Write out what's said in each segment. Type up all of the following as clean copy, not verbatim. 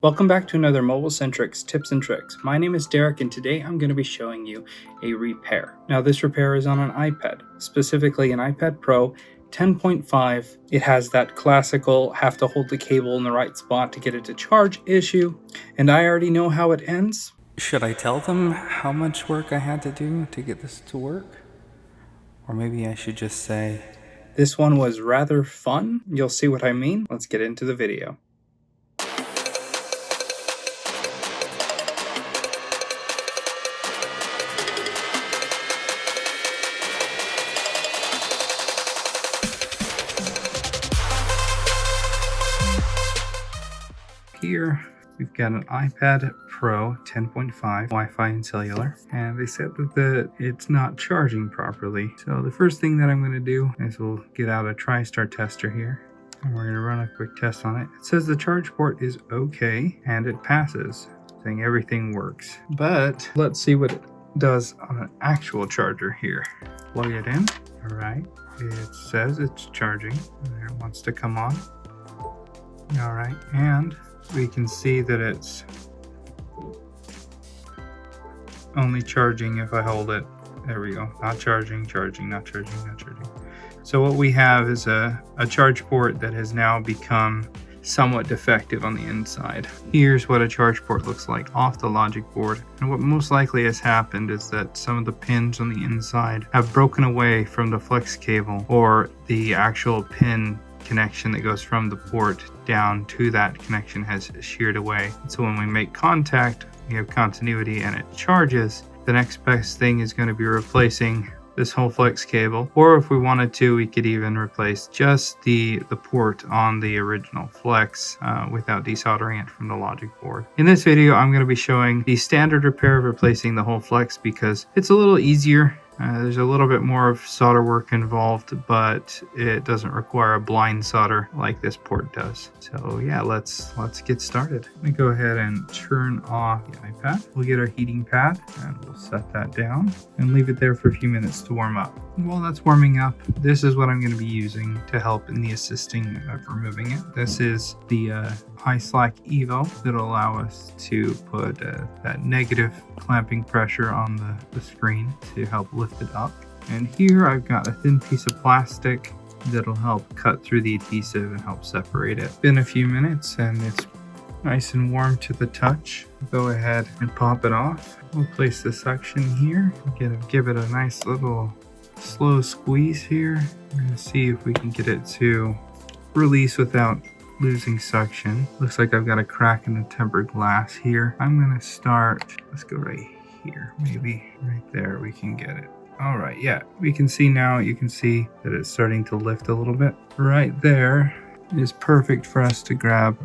Welcome back to another Mobile Centrics Tips and Tricks. My name is Derek and today I'm going to be showing you a repair. Now this repair is on an iPad, specifically an iPad Pro 10.5. It has that classical have to hold the cable in the right spot to get it to charge issue, and I already know how it ends. Should I tell them how much work I had to do to get this to work? Or maybe I should just say, this one was rather fun. You'll see what I mean. Let's get into the video. Here we've got an iPad Pro 10.5 Wi-Fi and cellular, and they said that it's not charging properly. So the first thing that I'm going to do is we'll get out a TriStar tester here, and we're going to run a quick test on it. It says the charge port is okay and it passes, saying everything works. But let's see what it does on an actual charger here. Plug it in. All right, it says it's charging and it wants to come on. All right, and we can see that it's only charging if I hold it. There we go. Not charging, charging, not charging, not charging. So what we have is a charge port that has now become somewhat defective on the inside. Here's what a charge port looks like off the logic board. And what most likely has happened is that some of the pins on the inside have broken away from the flex cable, or the actual pin connection that goes from the port down to that connection has sheared away. So when we make contact, we have continuity and it charges. The next best thing is going to be replacing this whole flex cable, or if we wanted to, we could even replace just the port on the original flex without desoldering it from the logic board. In this video, I'm going to be showing the standard repair of replacing the whole flex because it's a little easier. There's a little bit more of solder work involved, but it doesn't require a blind solder like this port does. So yeah, let's get started. Let me go ahead and turn off the iPad. We'll get our heating pad and we'll set that down and leave it there for a few minutes to warm up. While that's warming up, this is what I'm going to be using to help in the assisting of removing it. This is the iSlack Evo that'll allow us to put that negative clamping pressure on the screen to help lift it up. And here I've got a thin piece of plastic that'll help cut through the adhesive and help separate it. It's been a few minutes and it's nice and warm to the touch. Go ahead and pop it off. We'll place the suction here. Give it a nice little slow squeeze here. We're going to see if we can get it to release without losing suction. Looks like I've got a crack in the tempered glass here. I'm going to start, let's go right here, maybe right there we can get it. All right, yeah, we can see now, you can see that it's starting to lift a little bit. Right there is perfect for us to grab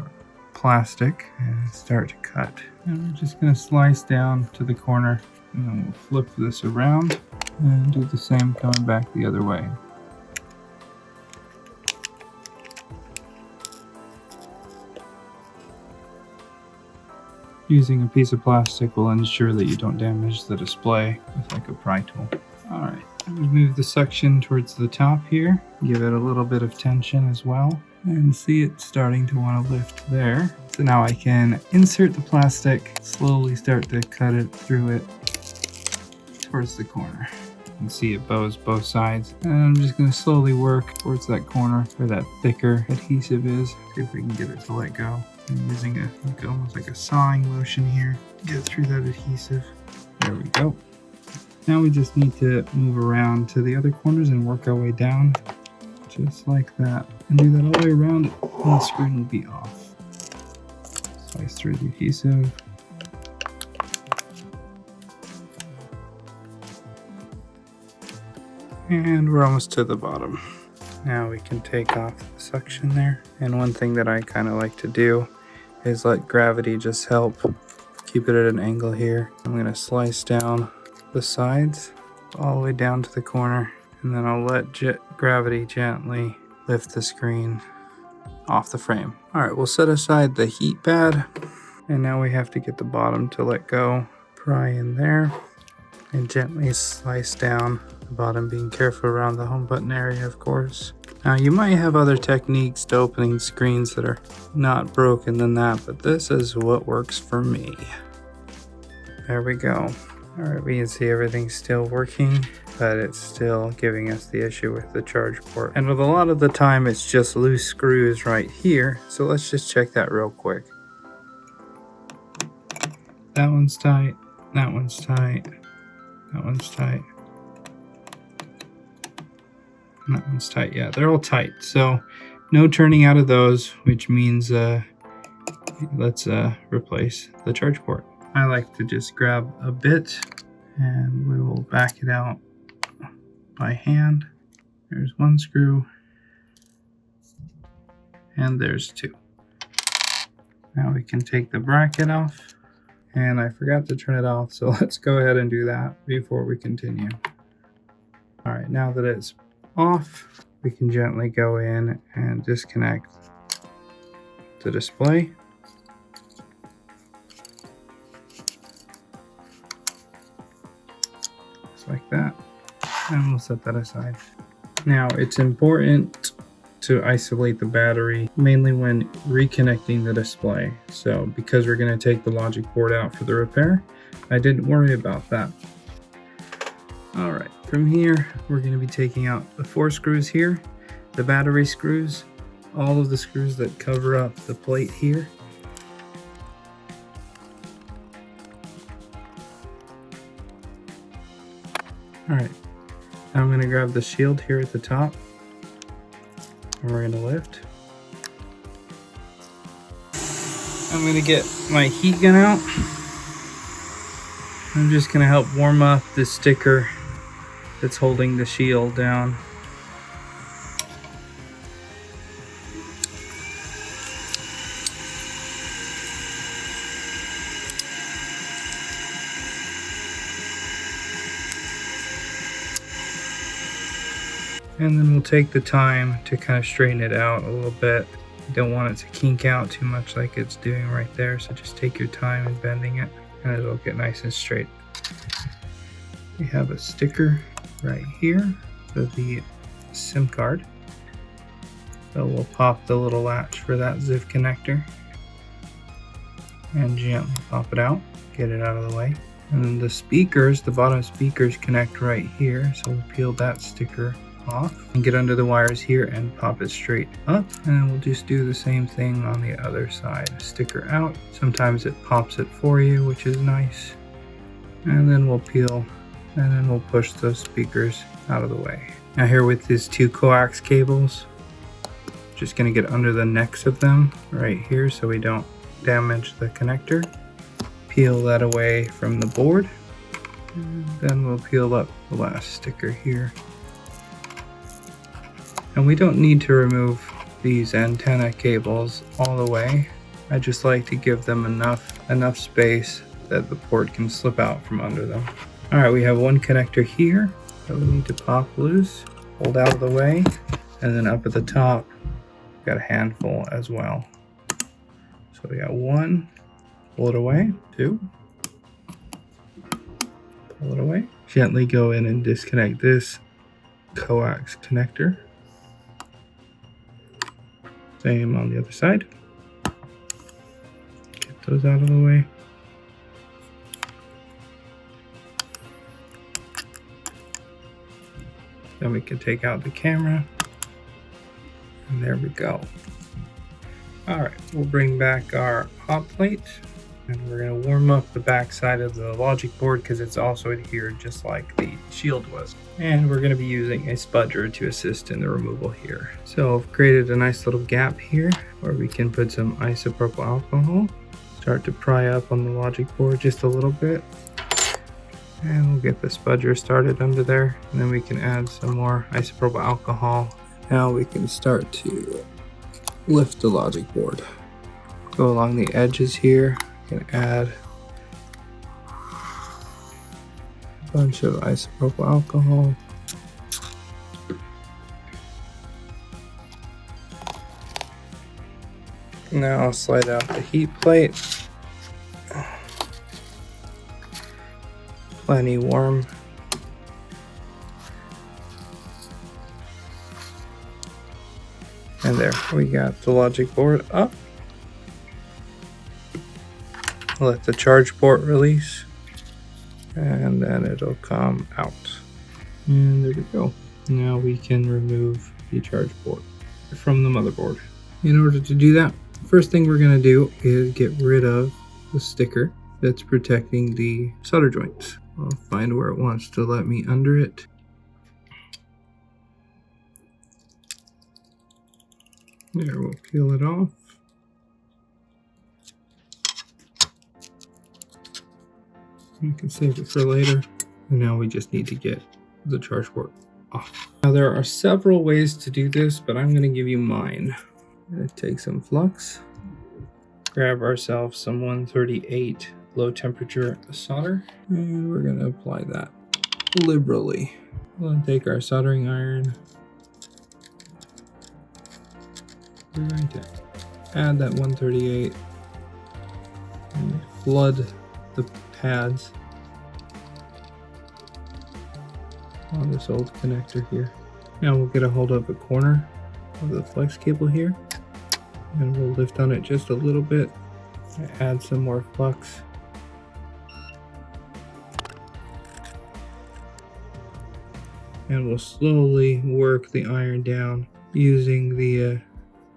plastic and start to cut. And we're just going to slice down to the corner, and then we'll flip this around and do the same going back the other way. Using a piece of plastic will ensure that you don't damage the display with like a pry tool. Alright, move the suction towards the top here. Give it a little bit of tension as well. And see it starting to want to lift there. So now I can insert the plastic, slowly start to cut it through it towards the corner. You can see it bows both sides. And I'm just going to slowly work towards that corner where that thicker adhesive is. See if we can get it to let go. I'm using almost like a sawing motion here to get through that adhesive. There we go. Now we just need to move around to the other corners and work our way down, just like that. And do that all the way around, and the screen will be off. Slice through the adhesive. And we're almost to the bottom. Now we can take off the suction there. And one thing that I kind of like to do is let gravity just help keep it at an angle here. I'm going to slice down the sides all the way down to the corner, and then I'll let gravity gently lift the screen off the frame. All right, we'll set aside the heat pad, and now we have to get the bottom to let go. Pry in there and gently slice down the bottom, being careful around the home button area, of course. Now you might have other techniques to opening screens that are not broken than that, but this is what works for me. There we go. All right, we can see everything's still working, but it's still giving us the issue with the charge port. And with a lot of the time, it's just loose screws right here. So let's just check that real quick. That one's tight, that one's tight, that one's tight. And that one's tight. Yeah, they're all tight. So no turning out of those, which means let's replace the charge port. I like to just grab a bit and we will back it out by hand. There's one screw and there's two. Now we can take the bracket off, and I forgot to turn it off, so let's go ahead and do that before we continue. All right, now that it's off, we can gently go in and disconnect the display. Just like that, and we'll set that aside. Now it's important to isolate the battery, mainly when reconnecting the display. So because we're going to take the logic board out for the repair, I didn't worry about that. All right, from here, we're going to be taking out the 4 screws here, the battery screws, all of the screws that cover up the plate here. All right, now I'm going to grab the shield here at the top, and we're going to lift. I'm going to get my heat gun out. I'm just going to help warm up this sticker that's holding the shield down. And then we'll take the time to kind of straighten it out a little bit. You don't want it to kink out too much like it's doing right there, so just take your time in bending it and it'll get nice and straight. We have a sticker right here for the SIM card. So we'll pop the little latch for that ZIF connector and gently pop it out, get it out of the way. And then the speakers, the bottom speakers connect right here, so we'll peel that sticker off and get under the wires here and pop it straight up, and then we'll just do the same thing on the other side. Sticker out, sometimes it pops it for you, which is nice, and then we'll peel and then we'll push those speakers out of the way. Now here with these 2 coax cables, just going to get under the necks of them right here so we don't damage the connector. Peel that away from the board, and then we'll peel up the last sticker here. And we don't need to remove these antenna cables all the way. I just like to give them enough space that the port can slip out from under them. All right, we have one connector here that we need to pop loose, hold out of the way, and then up at the top, we've got a handful as well. So we got 1, pull it away, 2, pull it away. Gently go in and disconnect this coax connector. Same on the other side. Get those out of the way. Then we can take out the camera. And there we go. All right, we'll bring back our hot plate. And we're going to warm up the back side of the logic board because it's also adhered just like the shield was. And we're going to be using a spudger to assist in the removal here. So I've created a nice little gap here where we can put some isopropyl alcohol. Start to pry up on the logic board just a little bit. And we'll get the spudger started under there. And then we can add some more isopropyl alcohol. Now we can start to lift the logic board. Go along the edges here. Can add a bunch of isopropyl alcohol. Now I'll slide out the heat plate. Plenty warm. And there, we got the logic board up. Let the charge port release, and then it'll come out. And there we go. Now we can remove the charge port from the motherboard. In order to do that, first thing we're going to do is get rid of the sticker that's protecting the solder joints. I'll find where it wants to let me under it. There, we'll peel it off. We can save it for later. And now we just need to get the charge port off. Now there are several ways to do this, but I'm going to give you mine. I'm going to take some flux, grab ourselves some 138 low temperature solder, and we're going to apply that liberally. We'll take our soldering iron. We're going to add that 138 and flood the pads on this old connector here. Now we'll get a hold of the corner of the flex cable here, and we'll lift on it just a little bit, add some more flux, and we'll slowly work the iron down using the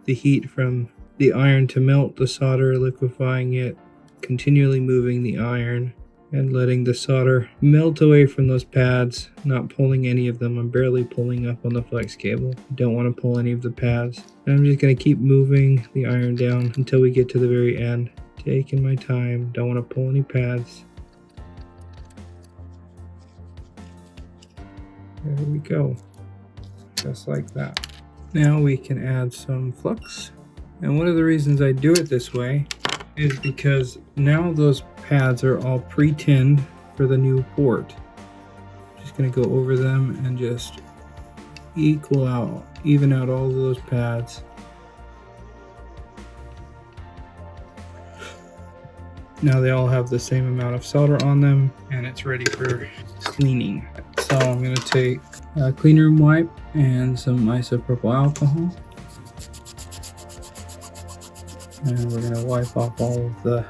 heat from the iron to melt the solder, liquefying it, continually moving the iron and letting the solder melt away from those pads, not pulling any of them. I'm barely pulling up on the flex cable. Don't want to pull any of the pads. And I'm just going to keep moving the iron down until we get to the very end. Taking my time, don't want to pull any pads. There we go, just like that. Now we can add some flux. And one of the reasons I do it this way is because now those pads are all pre-tinned for the new port. Just gonna go over them and just even out all of those pads. Now they all have the same amount of solder on them, and it's ready for cleaning. So I'm gonna take a clean room wipe and some isopropyl alcohol. And we're gonna wipe off all of the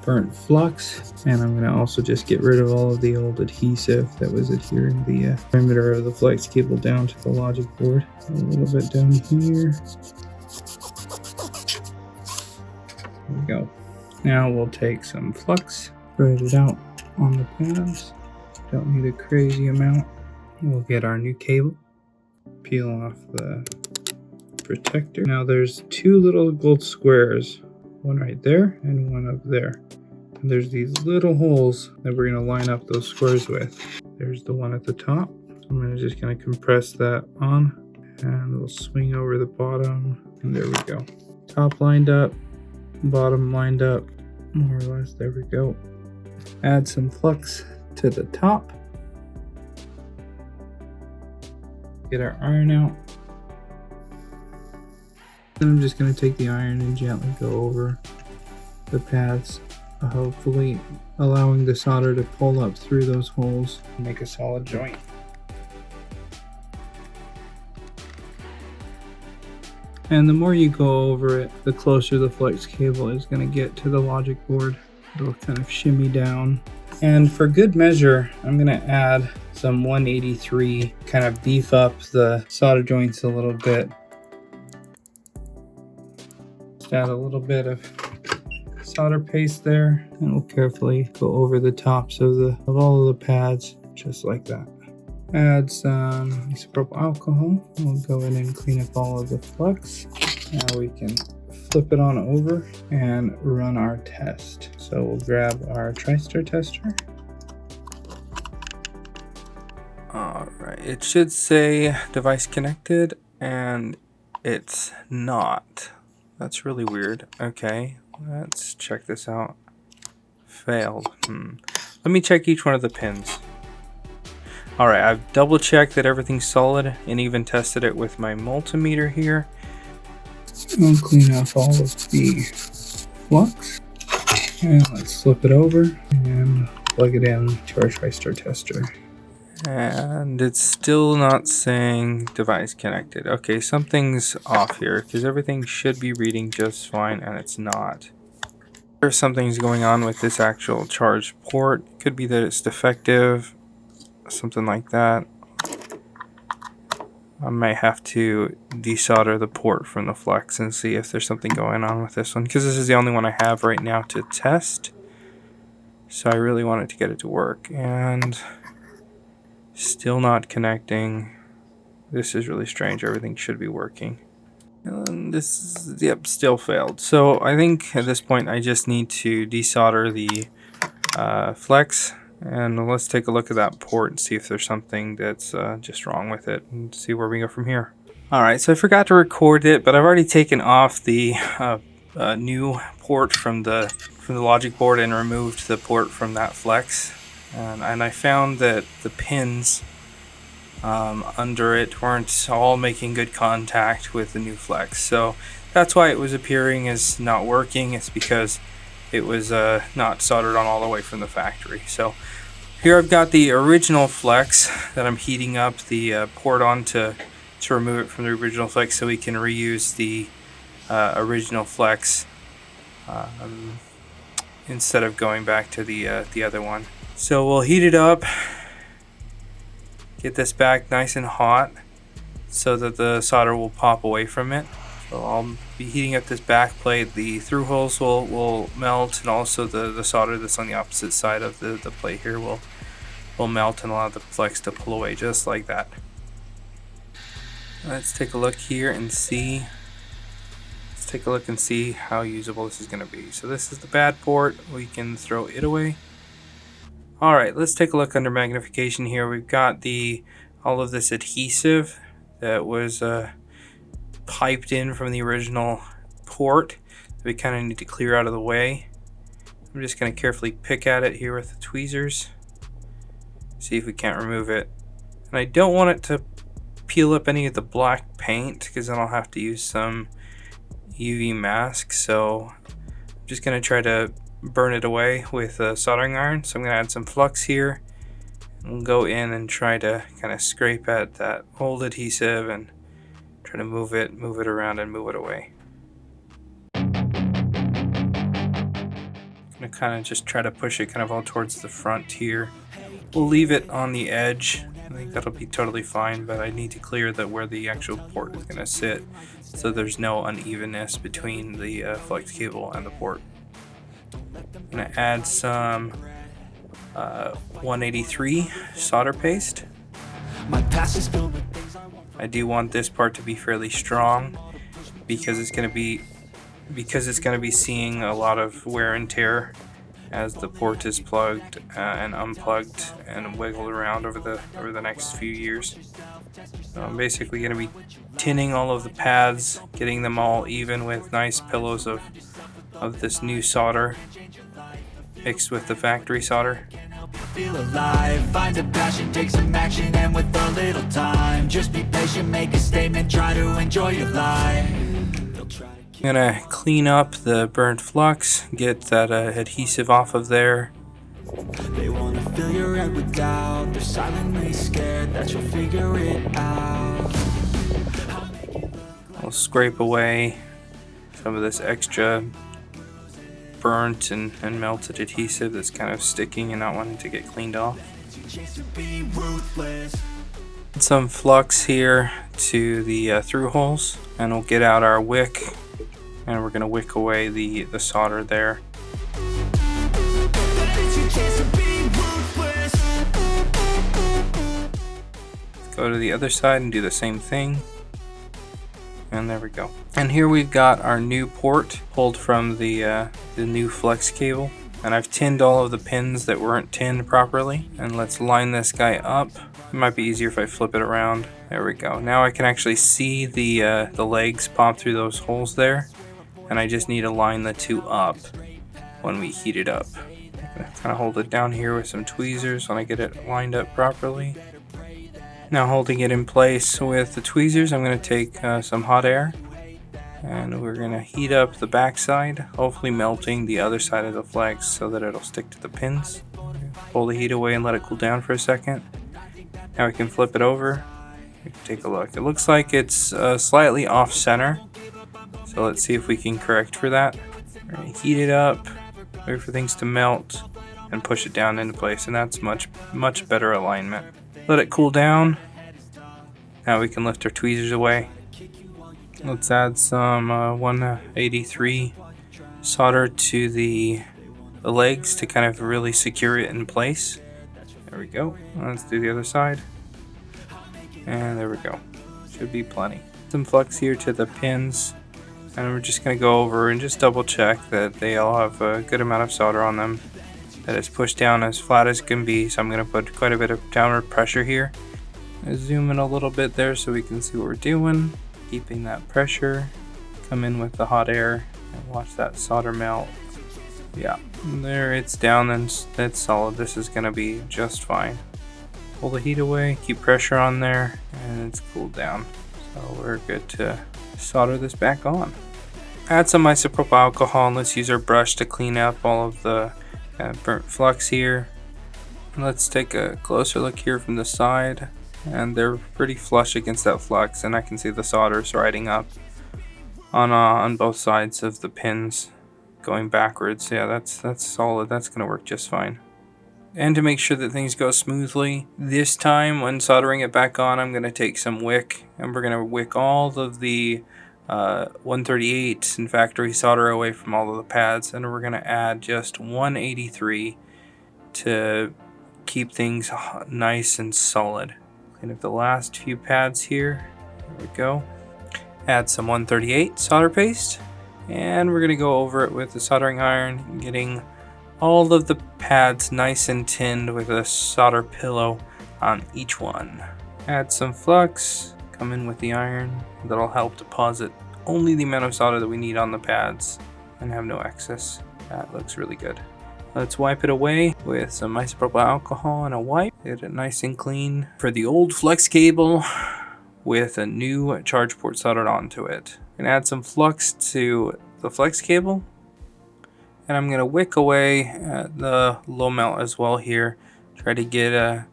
burnt flux, and I'm gonna also just get rid of all of the old adhesive that was adhering the perimeter of the flex cable down to the logic board. A little bit down here. There we go. Now we'll take some flux, spread it out on the pads. Don't need a crazy amount. We'll get our new cable, peel off the protector. Now there's two little gold squares, one right there and one up there. And there's these little holes that we're going to line up those squares with. There's the one at the top. I'm just going to compress that on, and we'll swing over the bottom, and there we go. Top lined up, bottom lined up, more or less. There we go. Add some flux to the top. Get our iron out. Then I'm just going to take the iron and gently go over the pads, hopefully allowing the solder to pull up through those holes and make a solid joint. And the more you go over it, the closer the flex cable is going to get to the logic board. It'll kind of shimmy down. And for good measure, I'm going to add some 183, kind of beef up the solder joints a little bit. Just add a little bit of solder paste there, and we'll carefully go over the tops of all of the pads, just like that. Add some isopropyl alcohol. We'll go in and clean up all of the flux. Now we can flip it on over and run our test. So we'll grab our TriStar tester. Alright, it should say device connected, and it's not. That's really weird. Okay, let's check this out. Failed. Let me check each one of the pins. Alright, I've double checked that everything's solid and even tested it with my multimeter here. I'll clean off all of the flux. And let's flip it over and plug it in to our TriStar tester. And it's still not saying device connected. Okay, something's off here because everything should be reading just fine and it's not. There's something's going on with this actual charge port. Could be that it's defective, something like that. I might have to desolder the port from the flex and see if there's something going on with this one, because this is the only one I have right now to test. So I really wanted to get it to work, and still not connecting. This is really strange. Everything should be working. And this is, yep, still failed. So I think at this point I just need to desolder the flex, and let's take a look at that port and see if there's something that's just wrong with it, and see where we go from here. Alright, so I forgot to record it, but I've already taken off the new port from the logic board and removed the port from that flex, and I found that the pins under it weren't all making good contact with the new flex, so that's why it was appearing as not working. It's because it was not soldered on all the way from the factory. So here I've got the original flex that I'm heating up the port on to remove it from the original flex, so we can reuse the original flex instead of going back to the other one. So we'll heat it up, get this back nice and hot so that the solder will pop away from it. So I'll be heating up this back plate. The through holes will melt, and also the solder that's on the opposite side of the plate here will melt and allow the flex to pull away just like that. Let's take a look here and see. Let's take a look and see how usable this is going to be. So this is the bad port. We can throw it away. Alright, let's take a look under magnification here. We've got all of this adhesive that was piped in from the original port that we kind of need to clear out of the way. I'm just going to carefully pick at it here with the tweezers, see if we can't remove it. And I don't want it to peel up any of the black paint, because then I'll have to use some UV mask. So I'm just going to try to burn it away with a soldering iron. So I'm going to add some flux here and we'll go in and try to kind of scrape at that old adhesive and try to move it around and move it away. I'm going to kind of just try to push it kind of all towards the front here. We'll leave it on the edge. I think that'll be totally fine, but I need to clear where the actual port is going to sit so there's no unevenness between the flex cable and the port. I'm going to add some 183 solder paste. I do want this part to be fairly strong because it's going to be seeing a lot of wear and tear as the port is plugged and unplugged and wiggled around over the next few years. So I'm basically going to be tinning all of the pads, getting them all even with nice pillows of this new solder mixed with the factory solder. Feel alive, find a passion, take some action, and with a little time, just be patient, make a statement, try to enjoy your life. I'm gonna clean up the burnt flux, get that adhesive off of there. They wanna fill your head with doubt, they're silently scared that you'll figure it out. I'll scrape away some of this extra burnt and melted adhesive that's kind of sticking and not wanting to get cleaned off. Some flux here to the through holes, and we'll get out our wick, and we're going to wick away the solder there. Let's go to the other side and do the same thing. And there we go. And here we've got our new port pulled from the new flex cable. And I've tinned all of the pins that weren't tinned properly. And let's line this guy up. It might be easier if I flip it around. There we go. Now I can actually see the legs pop through those holes there. And I just need to line the two up when we heat it up. I'm gonna kind of hold it down here with some tweezers when I get it lined up properly. Now holding it in place with the tweezers, I'm going to take some hot air and we're going to heat up the back side, hopefully melting the other side of the flex so that it'll stick to the pins. Pull the heat away and let it cool down for a second. Now we can flip it over. We can take a look. It looks like it's slightly off center. So let's see if we can correct for that. We're going to heat it up, wait for things to melt, and push it down into place. And that's much better alignment. Let it cool down. Now we can lift our tweezers away. Let's add some 183 solder to the legs to kind of really secure it in place. There we go. Let's do the other side. And there we go. Should be plenty. Some flux here to the pins. And we're just going to go over and just double check that they all have a good amount of solder on them. That it's pushed down as flat as can be. So I'm going to put quite a bit of downward pressure here. Zoom in a little bit there so we can see what we're doing. Keeping that pressure. Come in with the hot air and watch that solder melt. Yeah, there it's down and it's solid. This is going to be just fine. Pull the heat away, keep pressure on there, and it's cooled down. So we're good to solder this back on. Add some isopropyl alcohol and let's use our brush to clean up all of the burnt flux here. And let's take a closer look here from the side. And they're pretty flush against that flux, and I can see the solder's riding up on both sides of the pins going backwards. Yeah, that's solid. That's going to work just fine. And to make sure that things go smoothly, this time when soldering it back on, I'm going to take some wick, and we're going to wick all of the 138 and factory solder away from all of the pads, and we're going to add just 183 to keep things nice and solid. Clean up the last few pads here. There we go. Add some 138 solder paste, and we're going to go over it with the soldering iron, getting all of the pads nice and tinned with a solder pillow on each one. Add some flux, come in with the iron. That'll help deposit only the amount of solder that we need on the pads and have no excess. That looks really good. Let's wipe it away with some isopropyl alcohol and a wipe. Get it nice and clean. For the old flex cable with a new charge port soldered onto it. And add some flux to the flex cable. And I'm going to wick away at the low melt as well here. Try to get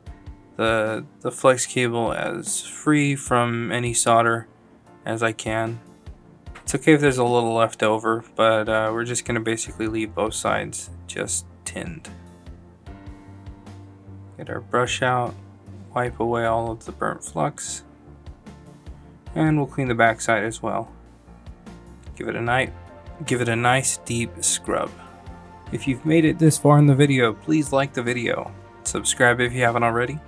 the flex cable as free from any solder as I can. It's okay if there's a little left over, but we're just going to basically leave both sides just tinned. Get our brush out, wipe away all of the burnt flux, and we'll clean the back side as well. Give it a nice deep scrub. If you've made it this far in the video, please like the video. Subscribe if you haven't already.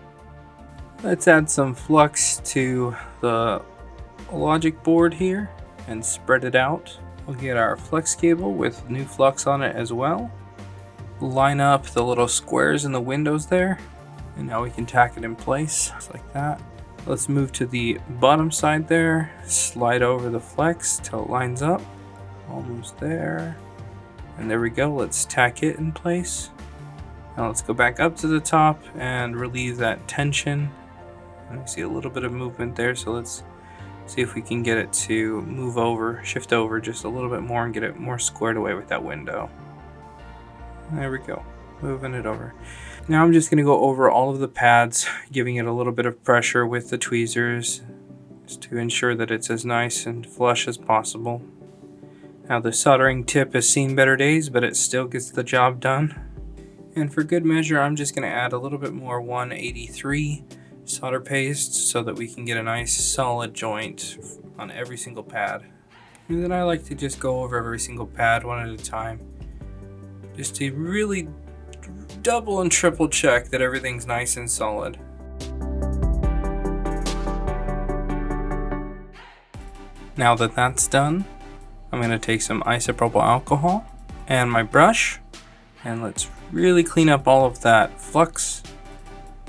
Let's add some flux to the logic board here and spread it out. We'll get our flex cable with new flux on it as well. Line up the little squares in the windows there, and now we can tack it in place just like that. Let's move to the bottom side there, slide over the flex till it lines up, almost there, and there we go. Let's tack it in place. Now let's go back up to the top and relieve that tension. And we see a little bit of movement there, so let's see if we can get it to move over, shift over just a little bit more and get it more squared away with that window. There we go, moving it over. Now I'm just going to go over all of the pads, giving it a little bit of pressure with the tweezers just to ensure that it's as nice and flush as possible. Now the soldering tip has seen better days, but it still gets the job done. And for good measure, I'm just going to add a little bit more 183 solder paste so that we can get a nice solid joint on every single pad. And then I like to just go over every single pad one at a time, just to really double and triple check that everything's nice and solid. Now that that's done, I'm going to take some isopropyl alcohol and my brush, and let's really clean up all of that flux,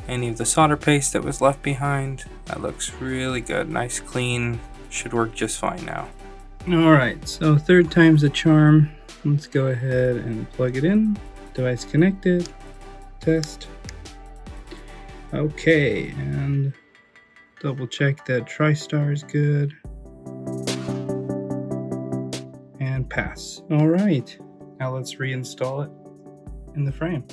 any of the solder paste that was left behind. That looks really good, nice clean, should work just fine now. Alright, so third time's a charm. Let's go ahead and plug it in. Device connected. Test. Okay, and double check that TriStar is good. And pass. Alright, now let's reinstall it in the frame.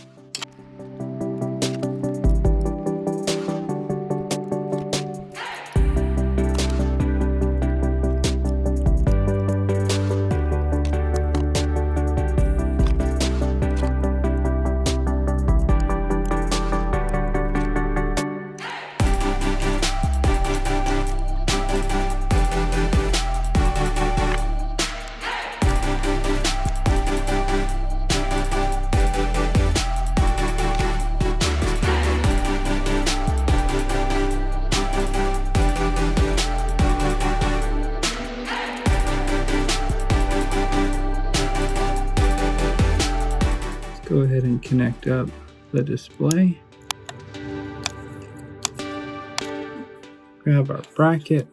go ahead and connect up the display. Grab our bracket.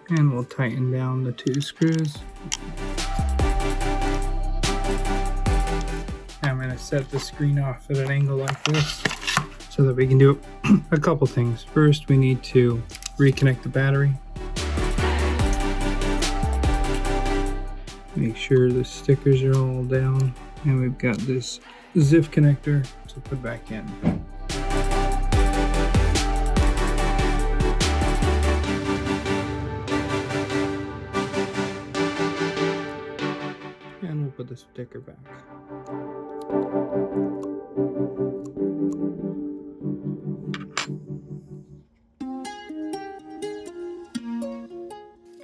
And we'll tighten down the 2 screws. I'm going to set the screen off at an angle like this so that we can do a couple things. First, we need to reconnect the battery. Make sure the stickers are all down. And we've got this ZIF connector to put back in. And we'll put the sticker back.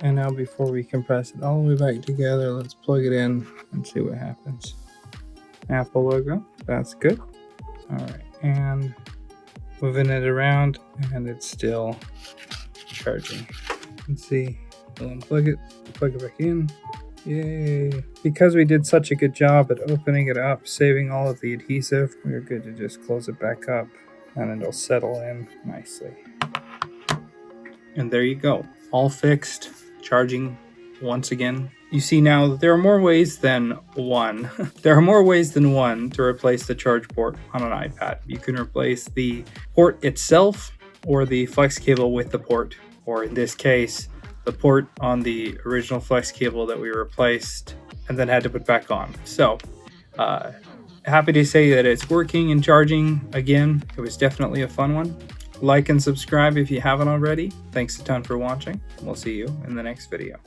And now before we compress it all the way back together, let's plug it in and see what happens. Apple logo, that's good. All right, and moving it around and it's still charging. Let's see, we'll unplug it, plug it back in. Yay. Because we did such a good job at opening it up, saving all of the adhesive, we're good to just close it back up and it'll settle in nicely. And there you go, all fixed, charging once again. You see now that there are more ways than one. There are more ways than one to replace the charge port on an iPad. You can replace the port itself or the flex cable with the port, or in this case, the port on the original flex cable that we replaced and then had to put back on. So happy to say that it's working and charging again. It was definitely a fun one. Like and subscribe if you haven't already. Thanks a ton for watching. We'll see you in the next video.